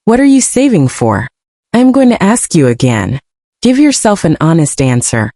What are you saving for? I am going to ask you again. Give yourself an honest answer.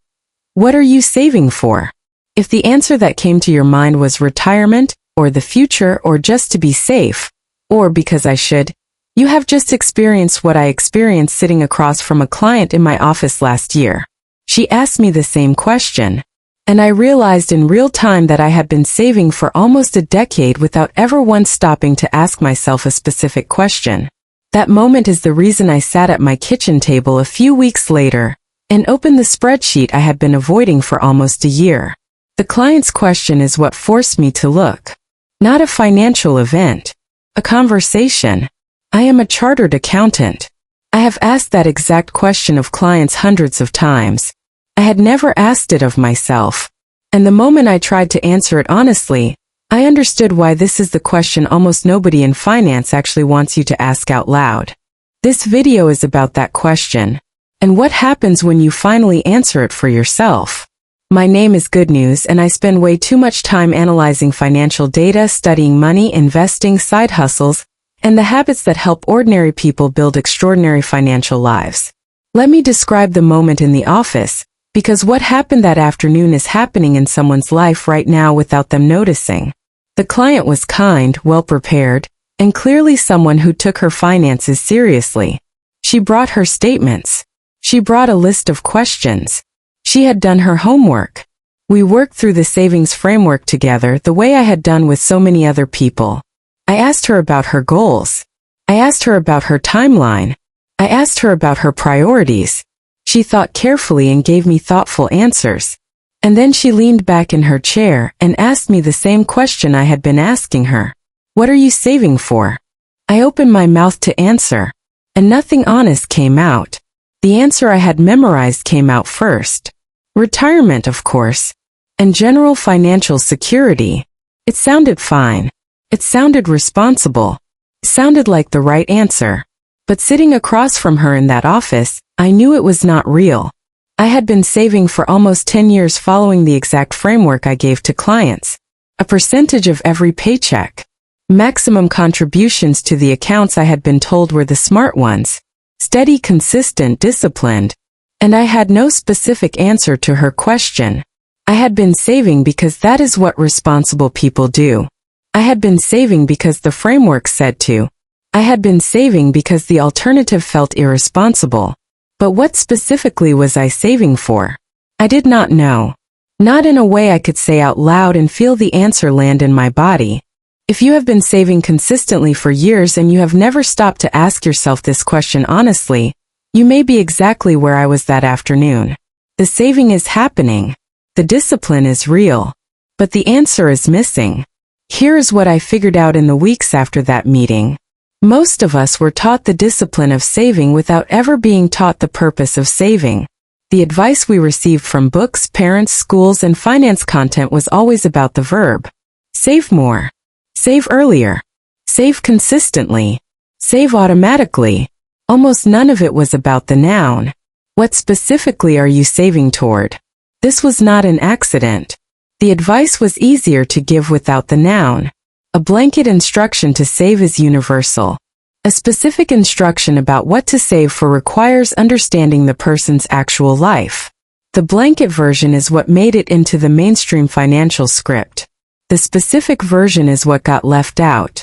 What are you saving for? If the answer that came to your mind was retirement, or the future, or just to be safe, or because I should, you have just experienced what I experienced sitting across from a client in my office last year. She asked me the same question, and I realized in real time that I had been saving for almost a decade without ever once stopping to ask myself a specific question. That moment is the reason I sat at my kitchen table a few weeks later and opened the spreadsheet I had been avoiding for almost a year. The client's question is what forced me to look. Not a financial event. A conversation. I am a chartered accountant. I have asked that exact question of clients hundreds of times. I had never asked it of myself. And the moment I tried to answer it honestly, I understood why this is the question almost nobody in finance actually wants you to ask out loud. This video is about that question, and what happens when you finally answer it for yourself. My name is Goodnews, and I spend way too much time analyzing financial data, studying money, investing, side hustles, and the habits that help ordinary people build extraordinary financial lives. Let me describe the moment in the office, because what happened that afternoon is happening in someone's life right now without them noticing. The client was kind, well-prepared, and clearly someone who took her finances seriously. She brought her statements. She brought a list of questions. She had done her homework. We worked through the savings framework together the way I had done with so many other people. I asked her about her goals. I asked her about her timeline. I asked her about her priorities. She thought carefully and gave me thoughtful answers. And then she leaned back in her chair and asked me the same question I had been asking her. What are you saving for? I opened my mouth to answer, and nothing honest came out. The answer I had memorized came out first. Retirement, of course, and general financial security. It sounded fine. It sounded responsible. It sounded like the right answer. But sitting across from her in that office, I knew it was not real. I had been saving for almost 10 years following the exact framework I gave to clients. A percentage of every paycheck. Maximum contributions to the accounts I had been told were the smart ones. Steady, consistent, disciplined. And I had no specific answer to her question. I had been saving because that is what responsible people do. I had been saving because the framework said to. I had been saving because the alternative felt irresponsible. But what specifically was I saving for? I did not know. Not in a way I could say out loud and feel the answer land in my body. If you have been saving consistently for years and you have never stopped to ask yourself this question honestly, you may be exactly where I was that afternoon. The saving is happening. The discipline is real. But the answer is missing. Here is what I figured out in the weeks after that meeting. Most of us were taught the discipline of saving without ever being taught the purpose of saving. The advice we received from books, parents, schools, and finance content was always about the verb. Save more. Save earlier. Save consistently. Save automatically. Almost none of it was about the noun. What specifically are you saving toward? This was not an accident. The advice was easier to give without the noun. A blanket instruction to save is universal. A specific instruction about what to save for requires understanding the person's actual life. The blanket version is what made it into the mainstream financial script. The specific version is what got left out.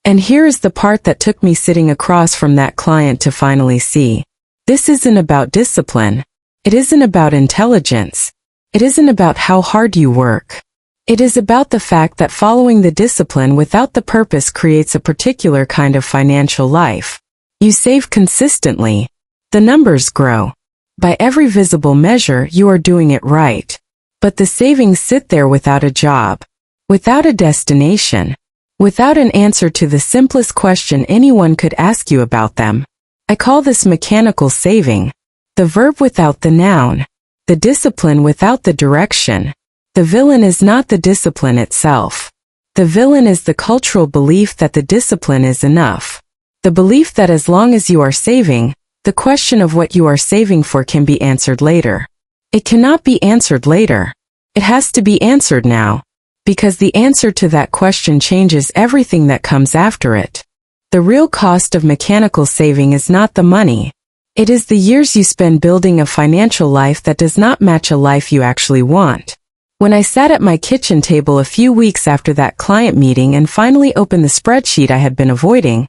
And here is the part that took me sitting across from that client to finally see. This isn't about discipline. It isn't about intelligence. It isn't about how hard you work. It is about the fact that following the discipline without the purpose creates a particular kind of financial life. You save consistently. The numbers grow. By every visible measure, you are doing it right. But the savings sit there without a job, without a destination, without an answer to the simplest question anyone could ask you about them. I call this mechanical saving. The verb without the noun. The discipline without the direction. The villain is not the discipline itself. The villain is the cultural belief that the discipline is enough. The belief that as long as you are saving, the question of what you are saving for can be answered later. It cannot be answered later. It has to be answered now, because the answer to that question changes everything that comes after it. The real cost of mechanical saving is not the money. It is the years you spend building a financial life that does not match a life you actually want. When I sat at my kitchen table a few weeks after that client meeting and finally opened the spreadsheet I had been avoiding,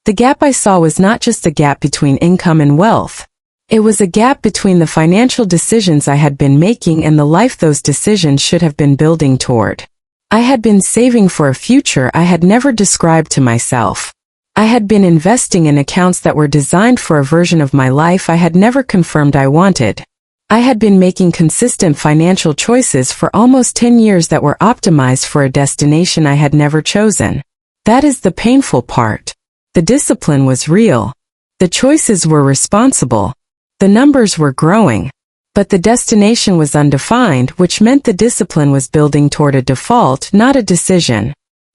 the gap I saw was not just a gap between income and wealth. It was a gap between the financial decisions I had been making and the life those decisions should have been building toward. I had been saving for a future I had never described to myself. I had been investing in accounts that were designed for a version of my life I had never confirmed I wanted. I had been making consistent financial choices for almost 10 years that were optimized for a destination I had never chosen. That is the painful part. The discipline was real. The choices were responsible. The numbers were growing. But the destination was undefined, which meant the discipline was building toward a default, not a decision.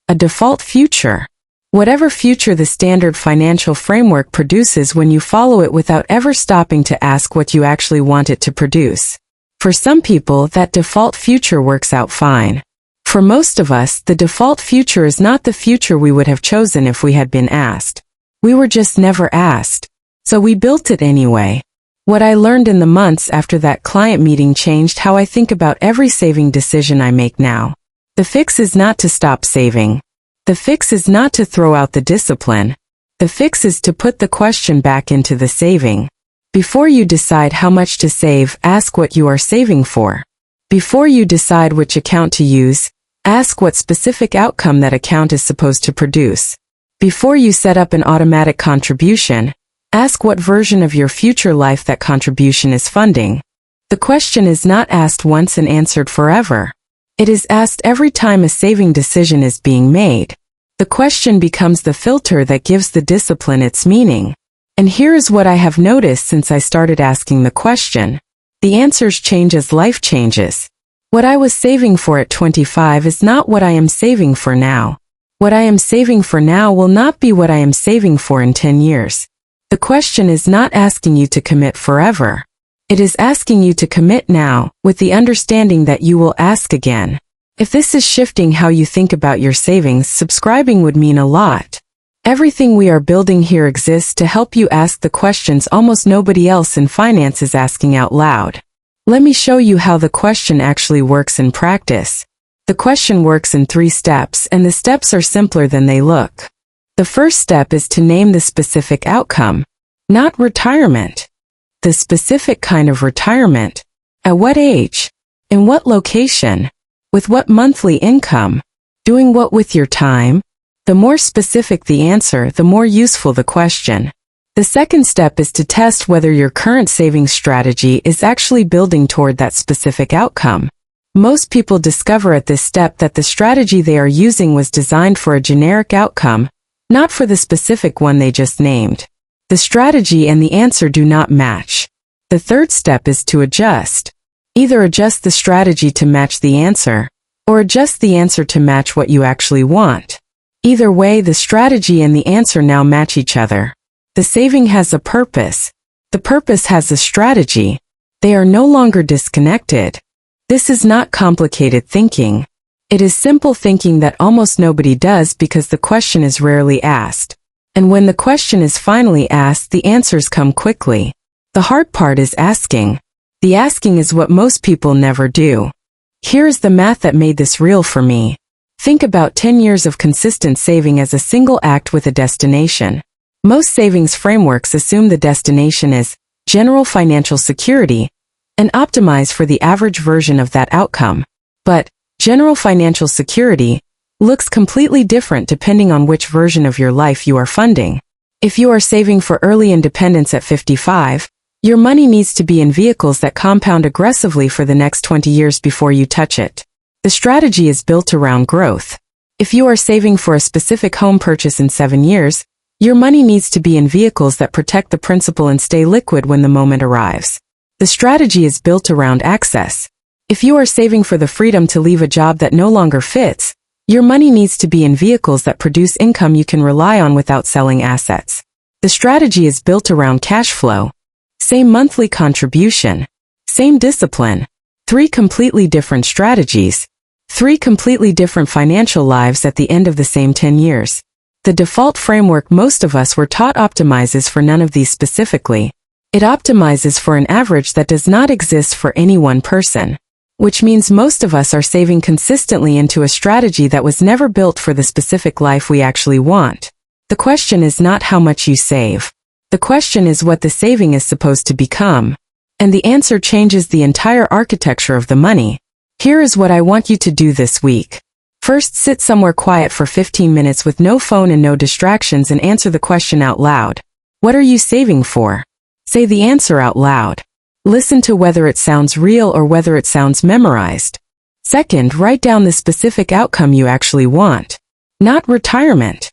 A default future. Whatever future the standard financial framework produces when you follow it without ever stopping to ask what you actually want it to produce. For some people, that default future works out fine. For most of us, the default future is not the future we would have chosen if we had been asked. We were just never asked. So we built it anyway. What I learned in the months after that client meeting changed how I think about every saving decision I make now. The fix is not to stop saving. The fix is not to throw out the discipline. The fix is to put the question back into the saving. Before you decide how much to save, ask what you are saving for. Before you decide which account to use, ask what specific outcome that account is supposed to produce. Before you set up an automatic contribution, ask what version of your future life that contribution is funding. The question is not asked once and answered forever. It is asked every time a saving decision is being made. The question becomes the filter that gives the discipline its meaning. And here is what I have noticed since I started asking the question. The answers change as life changes. What I was saving for at 25 is not what I am saving for now. What I am saving for now will not be what I am saving for in 10 years. The question is not asking you to commit forever. It is asking you to commit now, with the understanding that you will ask again. If this is shifting how you think about your savings, subscribing would mean a lot. Everything we are building here exists to help you ask the questions almost nobody else in finance is asking out loud. Let me show you how the question actually works in practice. The question works in 3 steps, and the steps are simpler than they look. The first step is to name the specific outcome, not retirement. The specific kind of retirement. At what age? In what location? With what monthly income? Doing what with your time? The more specific the answer, the more useful the question. The second step is to test whether your current savings strategy is actually building toward that specific outcome. Most people discover at this step that the strategy they are using was designed for a generic outcome, not for the specific one they just named. The strategy and the answer do not match. The third step is to adjust. Either adjust the strategy to match the answer, or adjust the answer to match what you actually want. Either way, the strategy and the answer now match each other. The saving has a purpose. The purpose has a strategy. They are no longer disconnected. This is not complicated thinking. It is simple thinking that almost nobody does because the question is rarely asked. And when the question is finally asked, the answers come quickly. The hard part is asking. The asking is what most people never do. Here is the math that made this real for me. Think about 10 years of consistent saving as a single act with a destination. Most savings frameworks assume the destination is general financial security and optimize for the average version of that outcome. But general financial security looks completely different depending on which version of your life you are funding. If you are saving for early independence at 55, your money needs to be in vehicles that compound aggressively for the next 20 years before you touch it. The strategy is built around growth. If you are saving for a specific home purchase in 7 years, your money needs to be in vehicles that protect the principal and stay liquid when the moment arrives. The strategy is built around access. If you are saving for the freedom to leave a job that no longer fits, your money needs to be in vehicles that produce income you can rely on without selling assets. The strategy is built around cash flow. Same monthly contribution. Same discipline. 3 completely different strategies. 3 completely different financial lives at the end of the same 10 years. The default framework most of us were taught optimizes for none of these specifically. It optimizes for an average that does not exist for any one person, which means most of us are saving consistently into a strategy that was never built for the specific life we actually want. The question is not how much you save. The question is what the saving is supposed to become. And the answer changes the entire architecture of the money. Here is what I want you to do this week. First, sit somewhere quiet for 15 minutes with no phone and no distractions and answer the question out loud. What are you saving for? Say the answer out loud. Listen to whether it sounds real or whether it sounds memorized. Second, write down the specific outcome you actually want. Not retirement.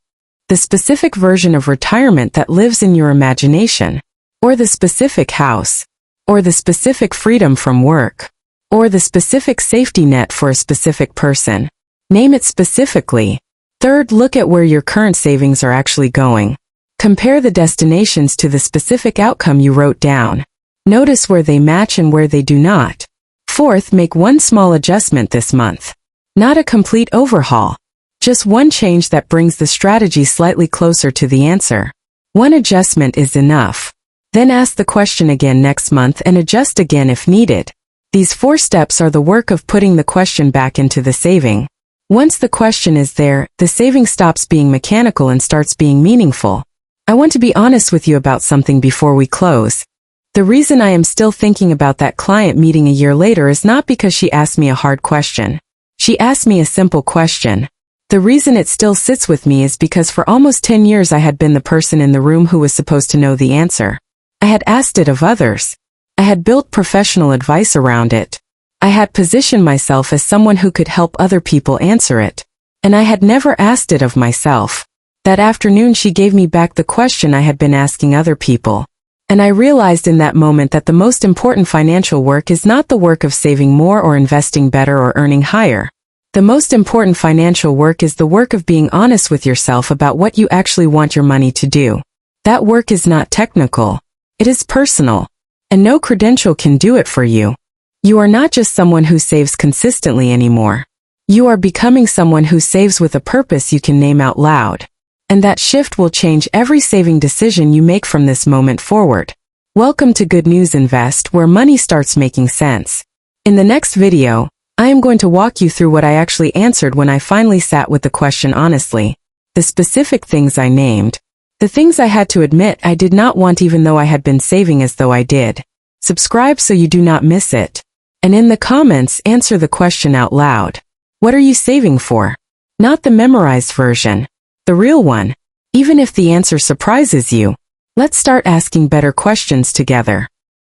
The specific version of retirement that lives in your imagination. Or the specific house. Or the specific freedom from work. Or the specific safety net for a specific person. Name it specifically. Third, look at where your current savings are actually going. Compare the destinations to the specific outcome you wrote down. Notice where they match and where they do not. Fourth, make one small adjustment this month. Not a complete overhaul. Just one change that brings the strategy slightly closer to the answer. One adjustment is enough. Then ask the question again next month and adjust again if needed. These 4 steps are the work of putting the question back into the saving. Once the question is there, the saving stops being mechanical and starts being meaningful. I want to be honest with you about something before we close. The reason I am still thinking about that client meeting a year later is not because she asked me a hard question. She asked me a simple question. The reason it still sits with me is because for almost 10 years I had been the person in the room who was supposed to know the answer. I had asked it of others. I had built professional advice around it. I had positioned myself as someone who could help other people answer it. And I had never asked it of myself. That afternoon she gave me back the question I had been asking other people. And I realized in that moment that the most important financial work is not the work of saving more or investing better or earning higher. The most important financial work is the work of being honest with yourself about what you actually want your money to do. That work is not technical. It is personal. And no credential can do it for you. You are not just someone who saves consistently anymore. You are becoming someone who saves with a purpose you can name out loud. And that shift will change every saving decision you make from this moment forward. Welcome to Goodnews Invest, where money starts making sense. In the next video, I am going to walk you through what I actually answered when I finally sat with the question honestly. The specific things I named. The things I had to admit I did not want even though I had been saving as though I did. Subscribe so you do not miss it. And in the comments, answer the question out loud. What are you saving for? Not the memorized version. The real one. Even if the answer surprises you. Let's start asking better questions together.